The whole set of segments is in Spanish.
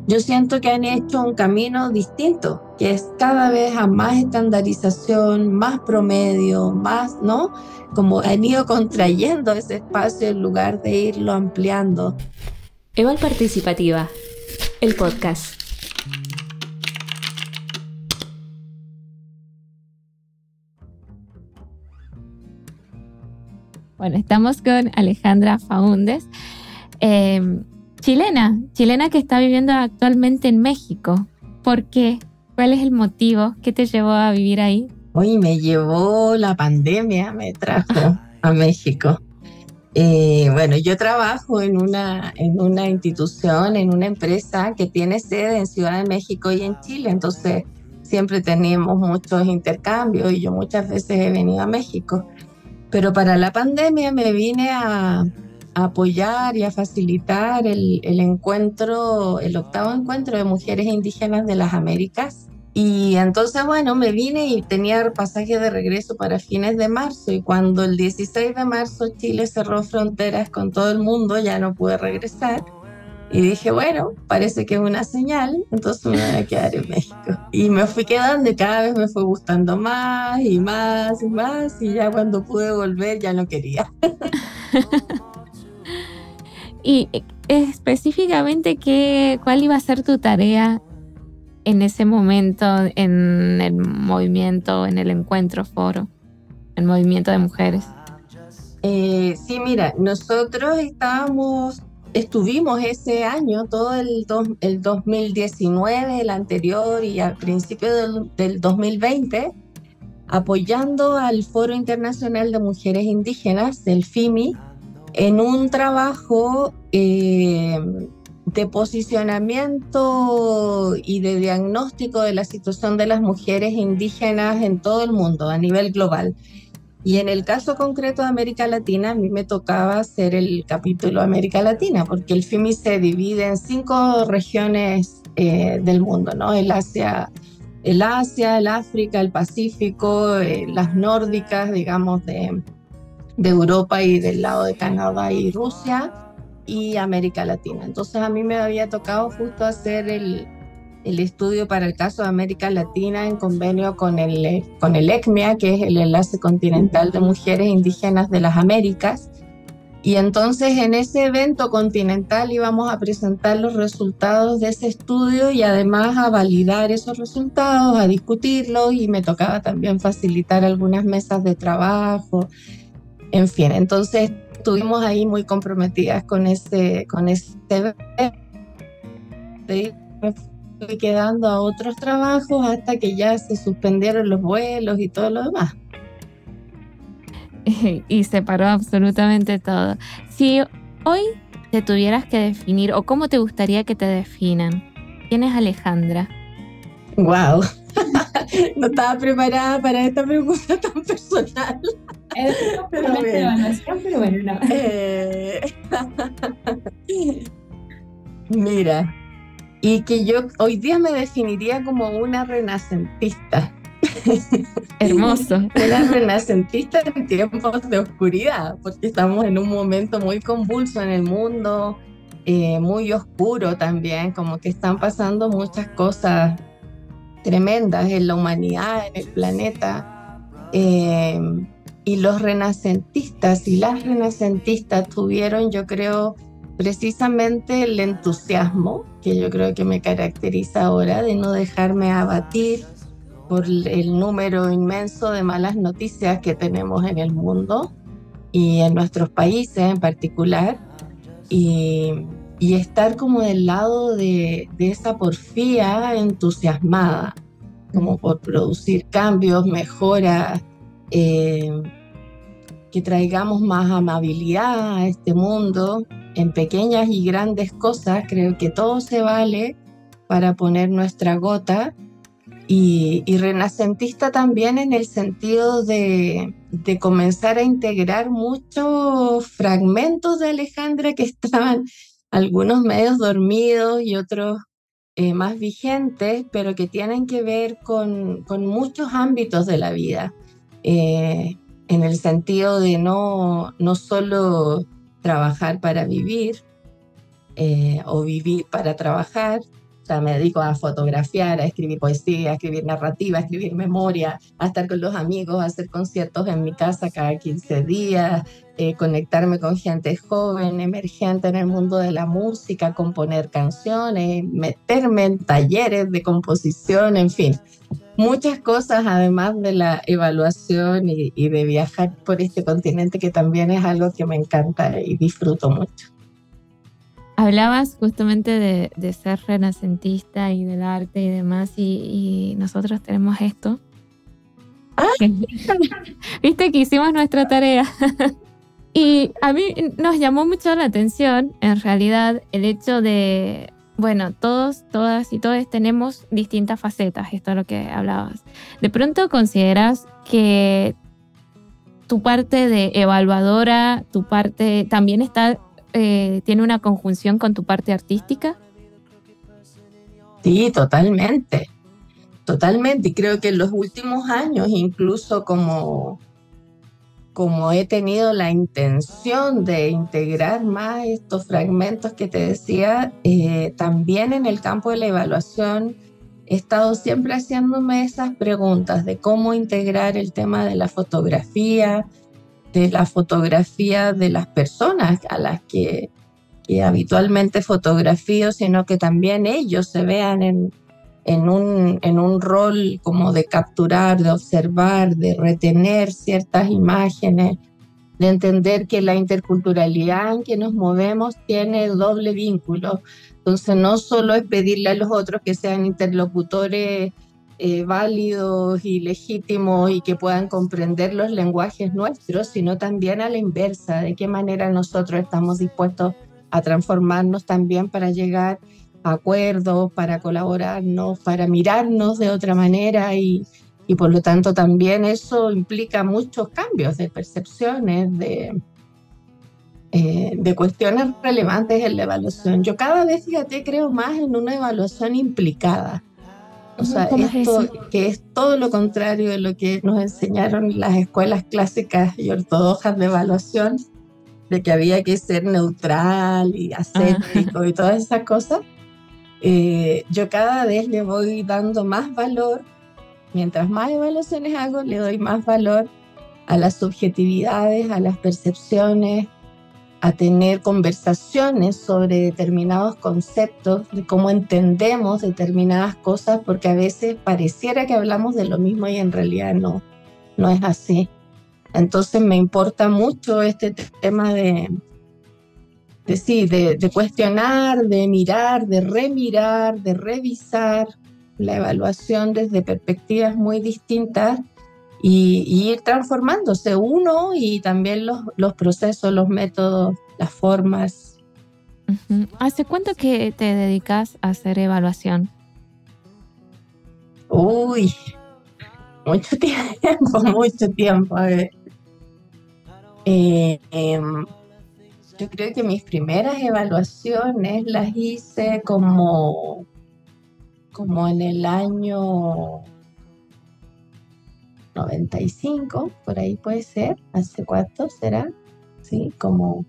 yo siento que han hecho un camino distinto, que es cada vez a más estandarización, más promedio, más, ¿no? Como han ido contrayendo ese espacio en lugar de irlo ampliando. Eval Participativa, el podcast. Bueno, estamos con Alejandra Faúndez, chilena que está viviendo actualmente en México. ¿Por qué? ¿Cuál es el motivo que te llevó a vivir ahí? Hoy me llevó la pandemia, me trajo a México. Bueno, yo trabajo en una institución, en una empresa que tiene sede en Ciudad de México y en Chile, entonces siempre tenemos muchos intercambios y yo muchas veces he venido a México. Pero para la pandemia me vine a apoyar y a facilitar el encuentro, el octavo encuentro de mujeres indígenas de las Américas. Y entonces, bueno, me vine y tenía pasaje de regreso para fines de marzo. Y cuando el 16 de marzo Chile cerró fronteras con todo el mundo, ya no pude regresar. Y dije, bueno, parece que es una señal, entonces me voy a quedar en México. Y me fui quedando y cada vez me fue gustando más y más y más. Y ya cuando pude volver ya no quería. Y específicamente, ¿cuál iba a ser tu tarea en ese momento en el movimiento, en el encuentro foro, el movimiento de mujeres? Sí, mira, nosotros estuvimos ese año, todo el 2019, el anterior y al principio del 2020, apoyando al Foro Internacional de Mujeres Indígenas, del FIMI, en un trabajo de posicionamiento y de diagnóstico de la situación de las mujeres indígenas en todo el mundo, a nivel global. Y en el caso concreto de América Latina, a mí me tocaba hacer el capítulo América Latina, porque el FIMI se divide en 5 regiones del mundo, ¿no? El Asia, el África, el Pacífico, las nórdicas, digamos, de Europa y del lado de Canadá y Rusia, y América Latina. Entonces a mí me había tocado justo hacer el estudio para el caso de América Latina en convenio con el ECMIA, que es el Enlace Continental de Mujeres Indígenas de las Américas. Y entonces en ese evento continental íbamos a presentar los resultados de ese estudio y además a validar esos resultados, a discutirlos, y me tocaba también facilitar algunas mesas de trabajo. En fin, entonces estuvimos ahí muy comprometidas con ese evento. Me fui quedando a otros trabajos hasta que ya se suspendieron los vuelos y todo lo demás. Y se paró absolutamente todo. Si hoy te tuvieras que definir, o cómo te gustaría que te definan, ¿quién es Alejandra? ¡Wow! No estaba preparada para esta pregunta tan personal. Es completamente de evaluación, pero bueno, no. Mira, y que yo hoy día me definiría como una renacentista. Hermoso. Una renacentista en tiempos de oscuridad, porque estamos en un momento muy convulso en el mundo, muy oscuro también, como que están pasando muchas cosas tremendas en la humanidad, en el planeta. Y los renacentistas y las renacentistas tuvieron, yo creo, precisamente el entusiasmo que yo creo que me caracteriza ahora, de no dejarme abatir por el número inmenso de malas noticias que tenemos en el mundo y en nuestros países en particular, y estar como del lado de esa porfía entusiasmada, como por producir cambios, mejoras, que traigamos más amabilidad a este mundo en pequeñas y grandes cosas. Creo que todo se vale para poner nuestra gota. Y renacentista también en el sentido de comenzar a integrar muchos fragmentos de Alejandra que estaban algunos medios dormidos y otros más vigentes, pero que tienen que ver con muchos ámbitos de la vida, en el sentido de no solo trabajar para vivir o vivir para trabajar, sea, me dedico a fotografiar, a escribir poesía, a escribir narrativa, a escribir memoria, a estar con los amigos, a hacer conciertos en mi casa cada 15 días, conectarme con gente joven, emergente en el mundo de la música, componer canciones, meterme en talleres de composición, en fin. Muchas cosas, además de la evaluación y de viajar por este continente, que también es algo que me encanta y disfruto mucho. Hablabas justamente de ser renacentista y del arte y demás, y nosotros tenemos esto. Viste que hicimos nuestra tarea. Y a mí nos llamó mucho la atención, en realidad, el hecho de, bueno, todos, todas y todos tenemos distintas facetas, esto es lo que hablabas. ¿De pronto consideras que tu parte de evaluadora, tu parte también está... ¿tiene una conjunción con tu parte artística? Sí, totalmente. Totalmente. Y creo que en los últimos años, incluso como he tenido la intención de integrar más estos fragmentos que te decía, también en el campo de la evaluación he estado siempre haciéndome esas preguntas de cómo integrar el tema de la fotografía de las personas a las que habitualmente fotografío, sino que también ellos se vean en un rol como de capturar, de observar, de retener ciertas imágenes, de entender que la interculturalidad en que nos movemos tiene doble vínculo. Entonces no solo es pedirle a los otros que sean interlocutores válidos y legítimos y que puedan comprender los lenguajes nuestros, sino también a la inversa, de qué manera nosotros estamos dispuestos a transformarnos también para llegar a acuerdos, para colaborarnos, para mirarnos de otra manera y por lo tanto también eso implica muchos cambios de percepciones, de cuestiones relevantes en la evaluación. Yo cada vez, fíjate, creo más en una evaluación implicada. O sea, esto que es todo lo contrario de lo que nos enseñaron las escuelas clásicas y ortodoxas de evaluación, de que había que ser neutral y ascético y todas esas cosas. Yo cada vez le voy dando más valor, mientras más evaluaciones hago, le doy más valor a las subjetividades, a las percepciones, a tener conversaciones sobre determinados conceptos, de cómo entendemos determinadas cosas, porque a veces pareciera que hablamos de lo mismo y en realidad no es así. Entonces me importa mucho este tema de cuestionar, de mirar, de remirar, de revisar la evaluación desde perspectivas muy distintas y ir transformándose uno y también los procesos, los métodos, las formas. Uh-huh. ¿Hace cuánto que te dedicas a hacer evaluación? Uy, mucho tiempo. A ver. Yo creo que mis primeras evaluaciones las hice como en el año 95, por ahí puede ser. ¿Hace cuánto será? Sí, como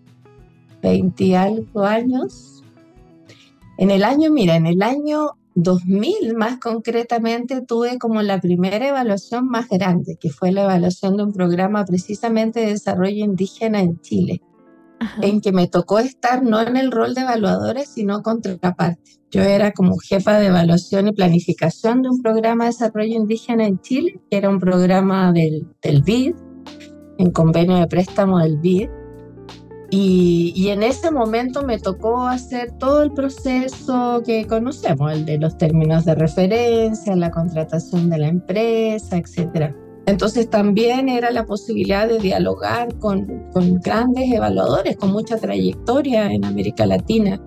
20 y algo años. En el año 2000 más concretamente tuve como la primera evaluación más grande, que fue la evaluación de un programa precisamente de desarrollo indígena en Chile. Ajá. En que me tocó estar no en el rol de evaluadora, sino contraparte. Yo era como jefa de evaluación y planificación de un programa de desarrollo indígena en Chile, que era un programa del BID, en convenio de préstamo del BID. Y en ese momento me tocó hacer todo el proceso que conocemos, el de los términos de referencia, la contratación de la empresa, etc. Entonces también era la posibilidad de dialogar con grandes evaluadores con mucha trayectoria en América Latina.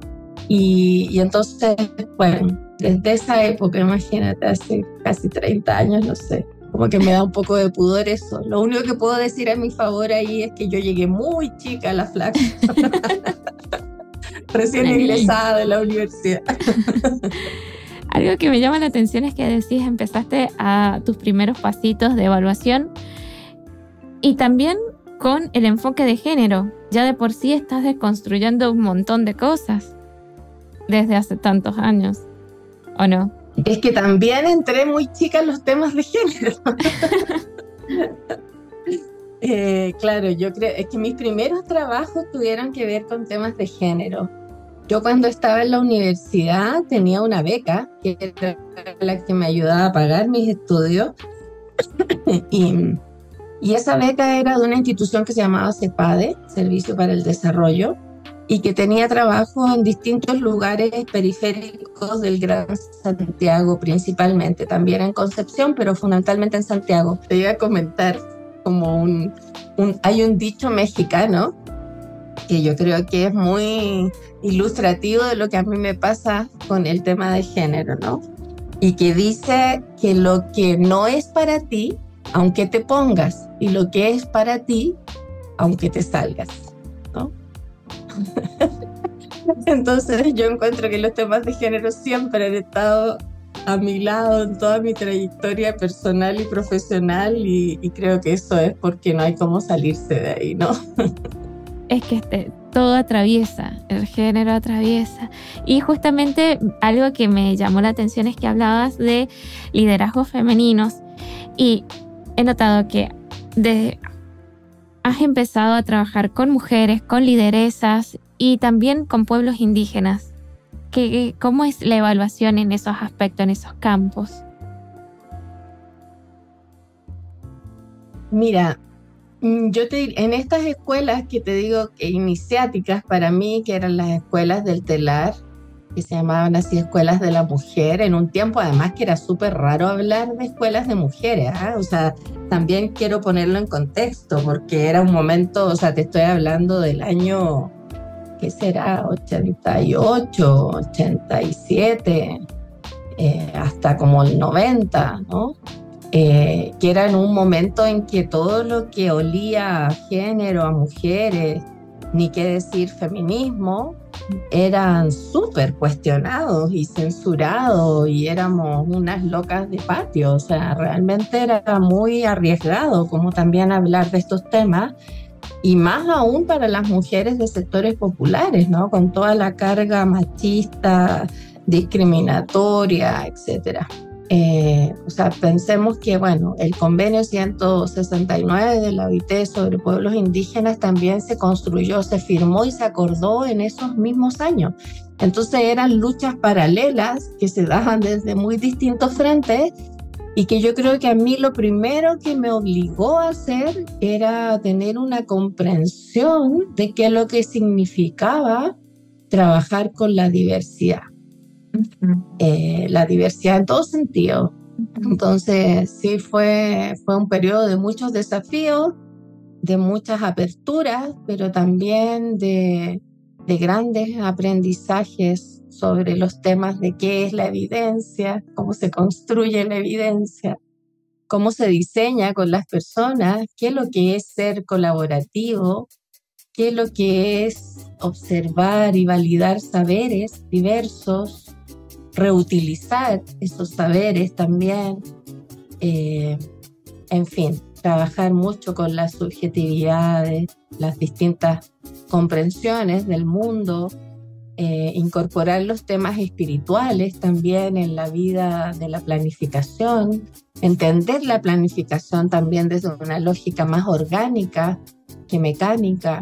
Y entonces, bueno, desde esa época, imagínate, hace casi 30 años, no sé, como que me da un poco de pudor eso. Lo único que puedo decir a mi favor ahí es que yo llegué muy chica a la flaca, recién egresada de la universidad. Algo que me llama la atención es que decís, empezaste a tus primeros pasitos de evaluación y también con el enfoque de género. Ya de por sí estás desconstruyendo un montón de cosas desde hace tantos años. ¿o no? Es que también entré muy chica en los temas de género. Claro, yo creo es que mis primeros trabajos tuvieron que ver con temas de género. Yo cuando estaba en la universidad tenía una beca que era la que me ayudaba a pagar mis estudios y, y esa beca era de una institución que se llamaba CEPADE, Servicio para el Desarrollo, y que tenía trabajo en distintos lugares periféricos del Gran Santiago, principalmente, también en Concepción, pero fundamentalmente en Santiago. Te iba a comentar como hay un dicho mexicano que yo creo que es muy ilustrativo de lo que a mí me pasa con el tema de género, ¿no? Y que dice que lo que no es para ti, aunque te pongas, y lo que es para ti, aunque te salgas, ¿no? Entonces yo encuentro que los temas de género siempre han estado a mi lado en toda mi trayectoria personal y profesional y creo que eso es porque no hay cómo salirse de ahí, ¿no? Es que todo atraviesa, el género atraviesa. Y justamente algo que me llamó la atención es que hablabas de liderazgos femeninos y he notado que has empezado a trabajar con mujeres, con lideresas y también con pueblos indígenas. ¿Cómo es la evaluación en esos aspectos, en esos campos? Mira, en estas escuelas que te digo iniciáticas para mí, que eran las escuelas del telar, que se llamaban así escuelas de la mujer, en un tiempo además que era súper raro hablar de escuelas de mujeres, ¿eh? O sea, también quiero ponerlo en contexto, porque era un momento, o sea, te estoy hablando del año, ¿qué será? 88, 87, hasta como el 90, ¿no? Que era en un momento en que todo lo que olía a género, a mujeres, ni qué decir feminismo, eran súper cuestionados y censurados y éramos unas locas de patio. O sea, realmente era muy arriesgado como también hablar de estos temas y más aún para las mujeres de sectores populares, ¿no? Con toda la carga machista, discriminatoria, etcétera. O sea, pensemos que, bueno, el convenio 169 de la OIT sobre pueblos indígenas también se construyó, se firmó y se acordó en esos mismos años. Entonces eran luchas paralelas que se daban desde muy distintos frentes y que yo creo que a mí lo primero que me obligó a hacer era tener una comprensión de qué es lo que significaba trabajar con la diversidad. La diversidad en todo sentido. Entonces sí fue un periodo de muchos desafíos, de muchas aperturas, pero también de grandes aprendizajes sobre los temas de qué es la evidencia, cómo se construye la evidencia, cómo se diseña con las personas, qué es lo que es ser colaborativo, qué es lo que es observar y validar saberes diversos, reutilizar esos saberes también, en fin, trabajar mucho con las subjetividades, las distintas comprensiones del mundo, incorporar los temas espirituales también en la vida de la planificación, entender la planificación también desde una lógica más orgánica que mecánica,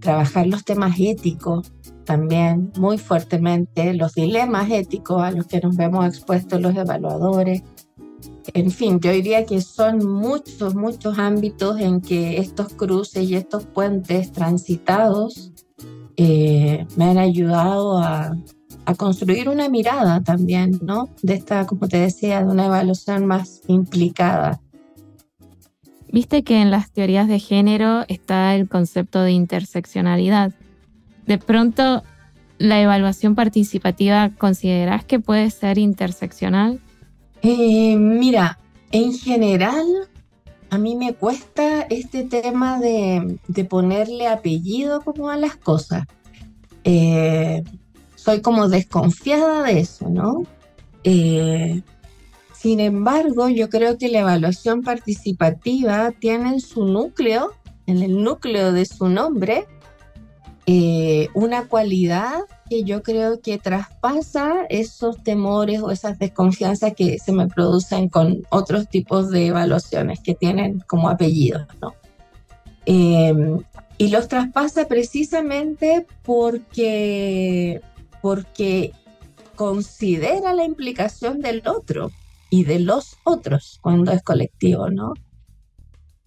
trabajar los temas éticos también muy fuertemente, los dilemas éticos a los que nos vemos expuestos los evaluadores. En fin, yo diría que son muchos ámbitos en que estos cruces y estos puentes transitados me han ayudado a construir una mirada también, ¿no? De esta, como te decía, de una evaluación más implicada. Viste que en las teorías de género está el concepto de interseccionalidad. De pronto, ¿la evaluación participativa considerás que puede ser interseccional? Mira, en general, a mí me cuesta este tema de ponerle apellido como a las cosas. Soy como desconfiada de eso, ¿no? Sin embargo, yo creo que la evaluación participativa tiene en su núcleo, en el núcleo de su nombre, una cualidad que yo creo que traspasa esos temores o esas desconfianzas que se me producen con otros tipos de evaluaciones que tienen como apellidos, ¿no? Eh, y los traspasa precisamente porque considera la implicación del otro y de los otros cuando es colectivo, ¿no?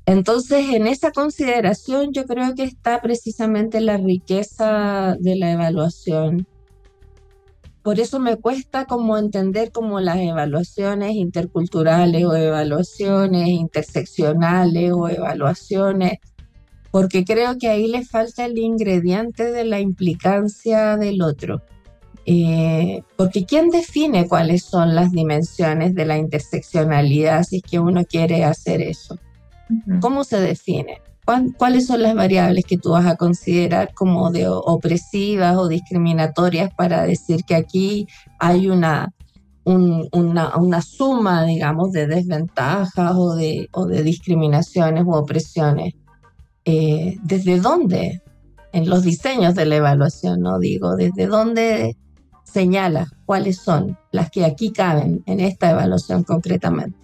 Entonces, en esa consideración yo creo que está precisamente la riqueza de la evaluación. Por eso me cuesta como entender como las evaluaciones interculturales o evaluaciones interseccionales o evaluaciones, porque creo que ahí le falta el ingrediente de la implicancia del otro. Porque ¿quién define cuáles son las dimensiones de la interseccionalidad si es que uno quiere hacer eso? ¿Cómo se define? ¿Cuáles son las variables que tú vas a considerar como de opresivas o discriminatorias para decir que aquí hay una suma, digamos, de desventajas o de discriminaciones u opresiones? ¿Desde dónde? En los diseños de la evaluación, ¿no? Digo, ¿desde dónde señala cuáles son las que aquí caben en esta evaluación concretamente?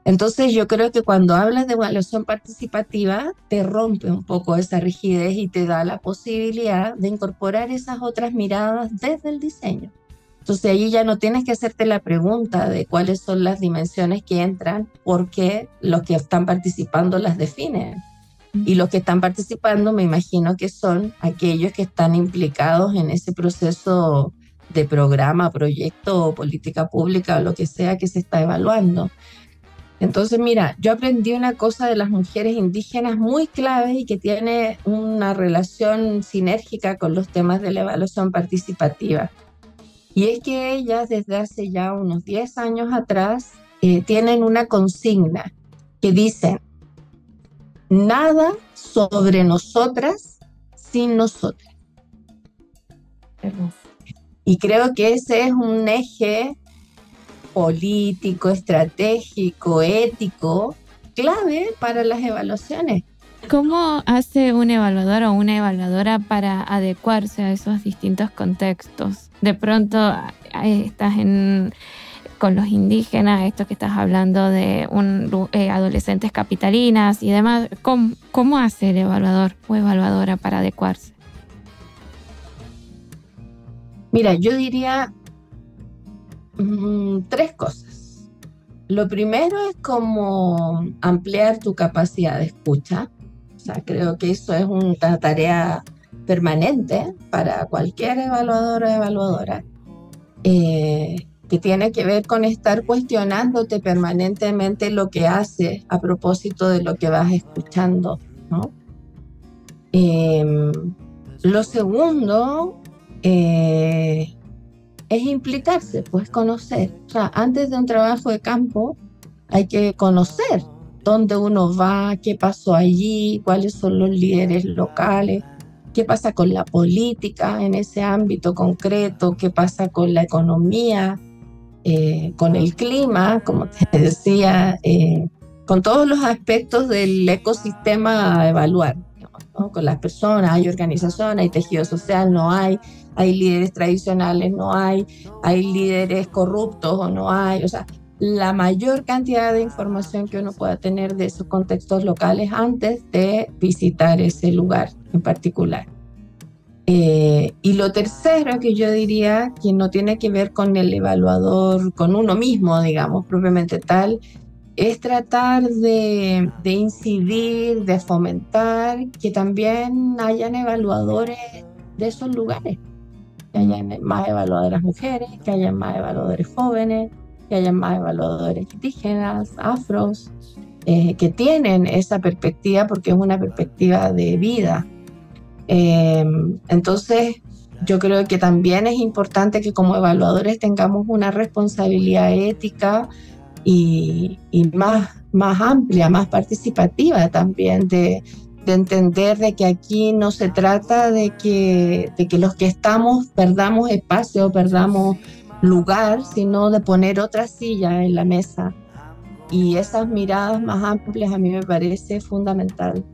Entonces yo creo que cuando hablas de evaluación participativa te rompe un poco esa rigidez y te da la posibilidad de incorporar esas otras miradas desde el diseño. Entonces ahí ya no tienes que hacerte la pregunta de cuáles son las dimensiones que entran, porque los que están participando las definen. Y los que están participando me imagino que son aquellos que están implicados en ese proceso de programa, proyecto o política pública o lo que sea que se está evaluando. Entonces, mira, yo aprendí una cosa de las mujeres indígenas muy clave y que tiene una relación sinérgica con los temas de la evaluación participativa. Y es que ellas, desde hace ya unos 10 años atrás, tienen una consigna que dice: nada sobre nosotras sin nosotras. Y creo que ese es un eje político, estratégico, ético, clave para las evaluaciones. ¿Cómo hace un evaluador o una evaluadora para adecuarse a esos distintos contextos? De pronto estás con los indígenas, esto que estás hablando de adolescentes capitalinas y demás. ¿Cómo hace el evaluador o evaluadora para adecuarse? Mira, yo diría 3 cosas. Lo primero es como ampliar tu capacidad de escucha. O sea, creo que eso es una tarea permanente para cualquier evaluador o evaluadora, que tiene que ver con estar cuestionándote permanentemente lo que haces a propósito de lo que vas escuchando, ¿no? Lo segundo es implicarse, pues conocer. O sea, antes de un trabajo de campo hay que conocer dónde uno va, qué pasó allí, cuáles son los líderes locales, qué pasa con la política en ese ámbito concreto, qué pasa con la economía, con el clima, como te decía, con todos los aspectos del ecosistema a evaluar, ¿no? Con las personas, hay organizaciones, hay tejido social, no hay líderes tradicionales, no hay líderes corruptos o no hay, o sea, la mayor cantidad de información que uno pueda tener de esos contextos locales antes de visitar ese lugar en particular. Y lo tercero que yo diría que no tiene que ver con el evaluador, con uno mismo, digamos, propiamente tal, es tratar de incidir, de fomentar que también hayan evaluadores de esos lugares, que hayan más evaluadoras mujeres, que hayan más evaluadores jóvenes, que hayan más evaluadores indígenas, afros, que tienen esa perspectiva porque es una perspectiva de vida. Entonces, yo creo que también es importante que como evaluadores tengamos una responsabilidad ética y más amplia, más participativa también, de entender de que aquí no se trata de que los que estamos perdamos espacio, perdamos lugar, sino de poner otra silla en la mesa. Y esas miradas más amplias a mí me parece fundamental.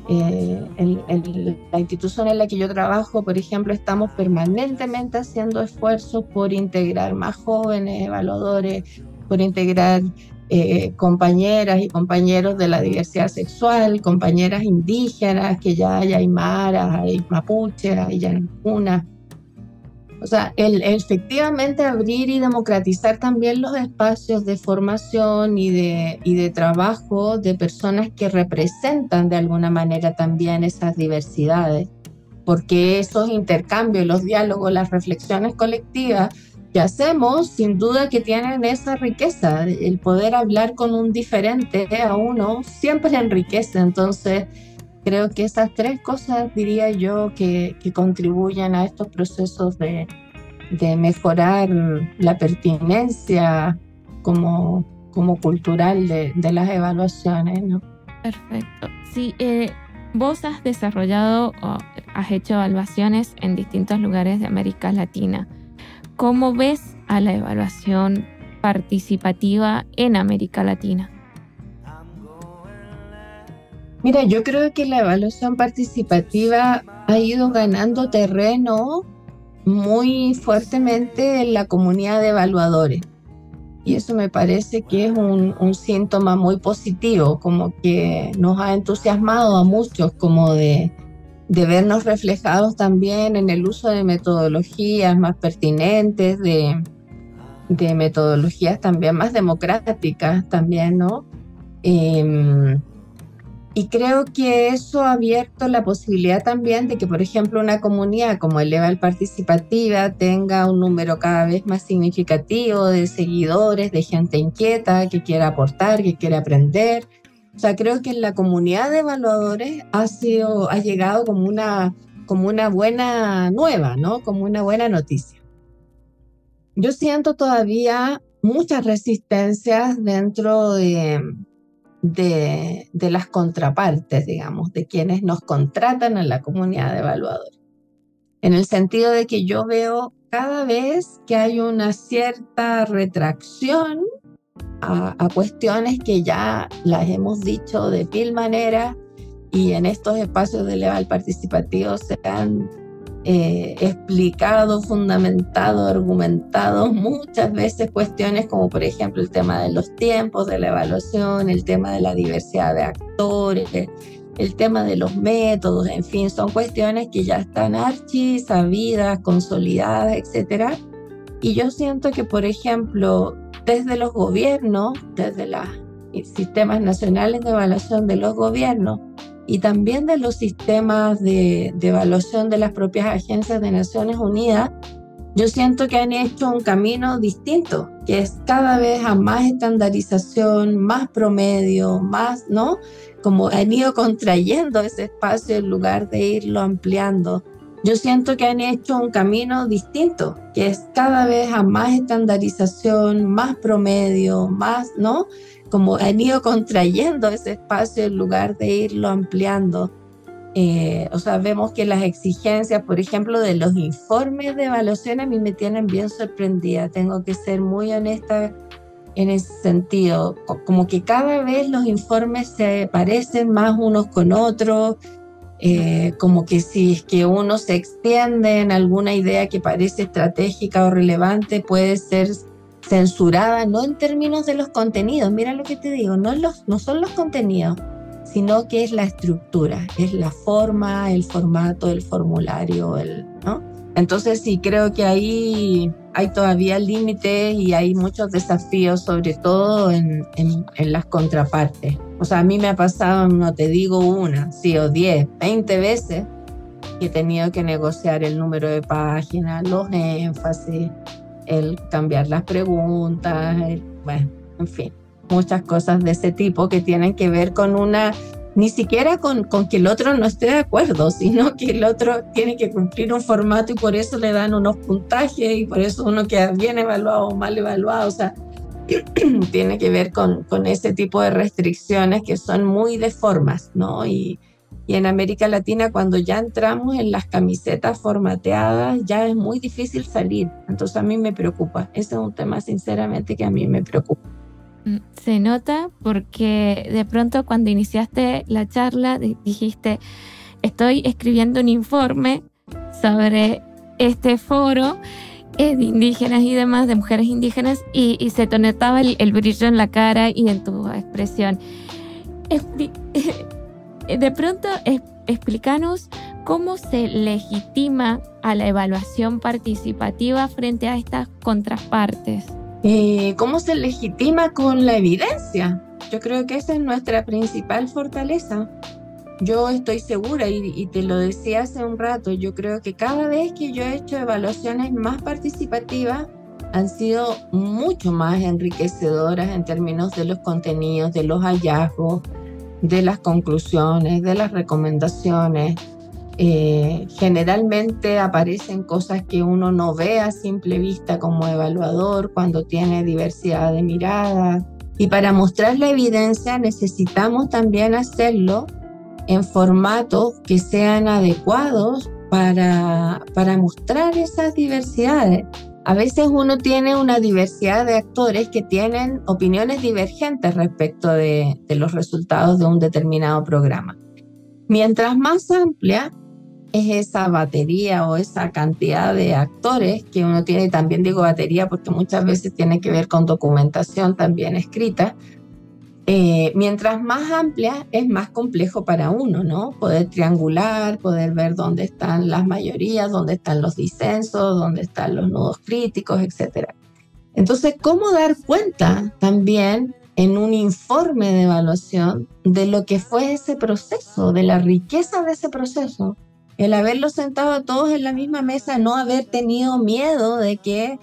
La institución en la que yo trabajo, por ejemplo, estamos permanentemente haciendo esfuerzos por integrar más jóvenes evaluadores, por integrar compañeras y compañeros de la diversidad sexual, compañeras indígenas, que ya hay aymaras, hay mapuches, hay yanacunas. O sea, efectivamente abrir y democratizar también los espacios de formación y de trabajo de personas que representan de alguna manera también esas diversidades, porque esos intercambios, los diálogos, las reflexiones colectivas que hacemos, sin duda que tienen esa riqueza. El poder hablar con un diferente a uno siempre enriquece. Entonces, creo que esas tres cosas, diría yo, que contribuyen a estos procesos de mejorar la pertinencia como cultural de las evaluaciones, ¿no? Perfecto. Sí, vos has desarrollado o has hecho evaluaciones en distintos lugares de América Latina. ¿Cómo ves a la evaluación participativa en América Latina? Mira, yo creo que la evaluación participativa ha ido ganando terreno muy fuertemente en la comunidad de evaluadores. Y eso me parece que es un síntoma muy positivo, como que nos ha entusiasmado a muchos, como de vernos reflejados también en el uso de metodologías más pertinentes, de metodologías también más democráticas también, ¿no? Y creo que eso ha abierto la posibilidad también de que, por ejemplo, una comunidad como el Eval Participativa tenga un número cada vez más significativo de seguidores, de gente inquieta que quiera aportar, que quiera aprender. O sea, creo que en la comunidad de evaluadores ha llegado como una buena nueva, ¿no? Como una buena noticia. Yo siento todavía muchas resistencias dentro de las contrapartes, digamos, de quienes nos contratan en la comunidad de evaluadores. En el sentido de que yo veo cada vez que hay una cierta retracción a cuestiones que ya las hemos dicho de mil maneras y en estos espacios de Eval participativo se han explicado, fundamentado, argumentado muchas veces cuestiones como por ejemplo el tema de los tiempos de la evaluación, el tema de la diversidad de actores, el tema de los métodos, en fin, son cuestiones que ya están archi sabidas, consolidadas, etcétera. Y yo siento que, por ejemplo, desde los gobiernos, desde los sistemas nacionales de evaluación de los gobiernos, y también de los sistemas de evaluación de las propias agencias de Naciones Unidas, yo siento que han hecho un camino distinto, que es cada vez a más estandarización, más promedio, más, ¿no? Como han ido contrayendo ese espacio en lugar de irlo ampliando. Yo siento que han hecho un camino distinto, que es cada vez a más estandarización, más promedio, más, ¿no? Como han ido contrayendo ese espacio en lugar de irlo ampliando. O sea, vemos que las exigencias, por ejemplo, de los informes de evaluación a mí me tienen bien sorprendida. Tengo que ser muy honesta en ese sentido. Como que cada vez los informes se parecen más unos con otros, como que si es que uno se extiende en alguna idea que parece estratégica o relevante, puede ser censurada, no en términos de los contenidos, mira lo que te digo, no son los contenidos, sino que es la estructura, es la forma, el formato, el formulario, ¿no? Entonces sí, creo que ahí hay todavía límites y hay muchos desafíos, sobre todo en las contrapartes. O sea, a mí me ha pasado, no te digo una, sí, o 10, 20 veces que he tenido que negociar el número de páginas, los énfasis, el cambiar las preguntas, bueno, en fin, muchas cosas de ese tipo que tienen que ver con ni siquiera con que el otro no esté de acuerdo, sino que el otro tiene que cumplir un formato y por eso le dan unos puntajes y por eso uno queda bien evaluado o mal evaluado. O sea, tiene que ver con ese tipo de restricciones que son muy de formas, ¿no? Y en América Latina, cuando ya entramos en las camisetas formateadas, ya es muy difícil salir. Entonces a mí me preocupa. Ese es un tema, sinceramente, que a mí me preocupa. Se nota porque de pronto cuando iniciaste la charla dijiste, estoy escribiendo un informe sobre este foro de indígenas y demás, de mujeres indígenas, y se te notaba el brillo en la cara y en tu expresión. De pronto, explícanos cómo se legitima a la evaluación participativa frente a estas contrapartes. ¿Cómo se legitima? Con la evidencia. Yo creo que esa es nuestra principal fortaleza. Yo estoy segura, y te lo decía hace un rato, yo creo que cada vez que yo he hecho evaluaciones más participativas han sido mucho más enriquecedoras en términos de los contenidos, de los hallazgos, de las conclusiones, de las recomendaciones. Generalmente aparecen cosas que uno no ve a simple vista como evaluador cuando tiene diversidad de miradas. Y para mostrar la evidencia necesitamos también hacerlo en formatos que sean adecuados para mostrar esas diversidades. A veces uno tiene una diversidad de actores que tienen opiniones divergentes respecto de los resultados de un determinado programa. Mientras más amplia es esa batería o esa cantidad de actores que uno tiene, también digo batería porque muchas veces tiene que ver con documentación también escrita, mientras más amplia es más complejo para uno, ¿no? Poder triangular, poder ver dónde están las mayorías, dónde están los disensos, dónde están los nudos críticos, etc. Entonces, ¿cómo dar cuenta también en un informe de evaluación de lo que fue ese proceso, de la riqueza de ese proceso? El haberlos sentado a todos en la misma mesa, no haber tenido miedo de que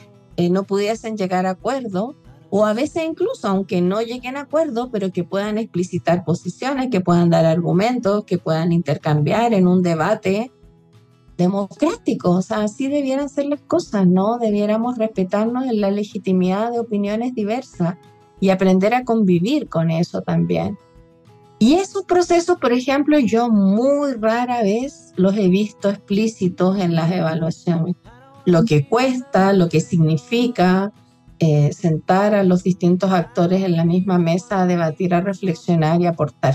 no pudiesen llegar a acuerdo, o a veces incluso, aunque no lleguen a acuerdo, pero que puedan explicitar posiciones, que puedan dar argumentos, que puedan intercambiar en un debate democrático. O sea, así debieran ser las cosas, ¿no? Debiéramos respetarnos en la legitimidad de opiniones diversas y aprender a convivir con eso también. Y esos procesos, por ejemplo, yo muy rara vez los he visto explícitos en las evaluaciones. Lo que cuesta, lo que significa sentar a los distintos actores en la misma mesa a debatir, a reflexionar y aportar.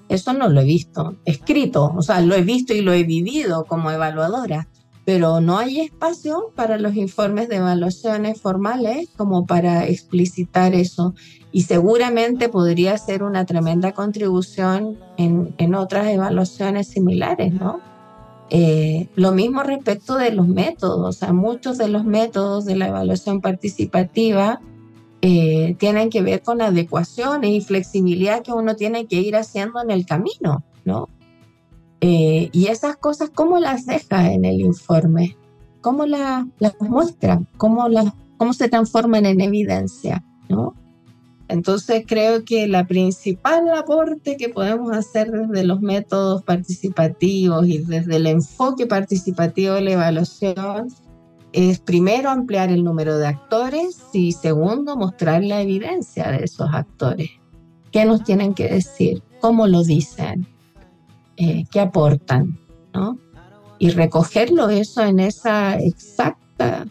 Eso no lo he visto escrito, o sea, lo he visto y lo he vivido como evaluadora, pero no hay espacio para los informes de evaluaciones formales como para explicitar eso. Y seguramente podría ser una tremenda contribución en otras evaluaciones similares, ¿no? Lo mismo respecto de los métodos, o sea, muchos de los métodos de la evaluación participativa tienen que ver con adecuaciones y flexibilidad que uno tiene que ir haciendo en el camino, ¿no? Y esas cosas, ¿cómo las deja en el informe? ¿Cómo las muestra? ¿Cómo se transforman en evidencia, ¿no? Entonces creo que la principal aporte que podemos hacer desde los métodos participativos y desde el enfoque participativo de la evaluación es primero ampliar el número de actores y segundo mostrar la evidencia de esos actores. ¿Qué nos tienen que decir? ¿Cómo lo dicen? ¿Qué aportan? ¿No? Y recogerlo eso en esa exacta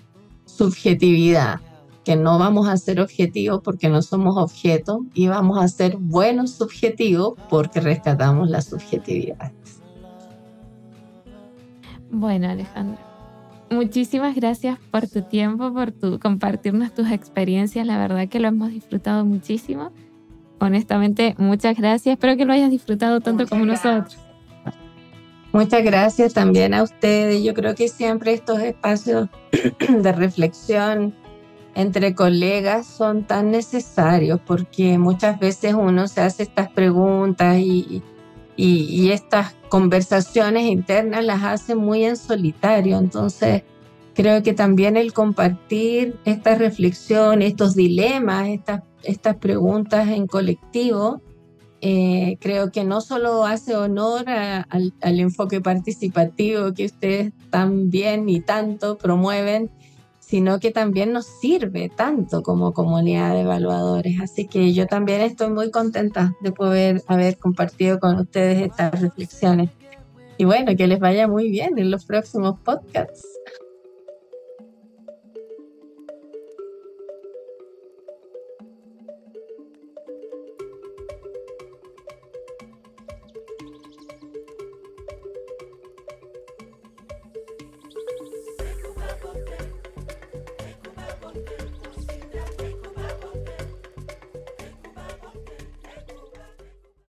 subjetividad, que no vamos a ser objetivos porque no somos objetos y vamos a ser buenos subjetivos porque rescatamos la subjetividad. Bueno, Alejandra, muchísimas gracias por tu tiempo, por compartirnos tus experiencias. La verdad que lo hemos disfrutado muchísimo. Honestamente, muchas gracias. Espero que lo hayas disfrutado tanto como nosotros. Muchas gracias también a ustedes. Yo creo que siempre estos espacios de reflexión entre colegas son tan necesarios porque muchas veces uno se hace estas preguntas y estas conversaciones internas las hace muy en solitario. Entonces, creo que también el compartir estas reflexiones, estos dilemas, estas preguntas en colectivo, creo que no solo hace honor al enfoque participativo que ustedes tan bien y tanto promueven, sino que también nos sirve tanto como comunidad de evaluadores. Así que yo también estoy muy contenta de poder haber compartido con ustedes estas reflexiones. Y bueno, que les vaya muy bien en los próximos podcasts.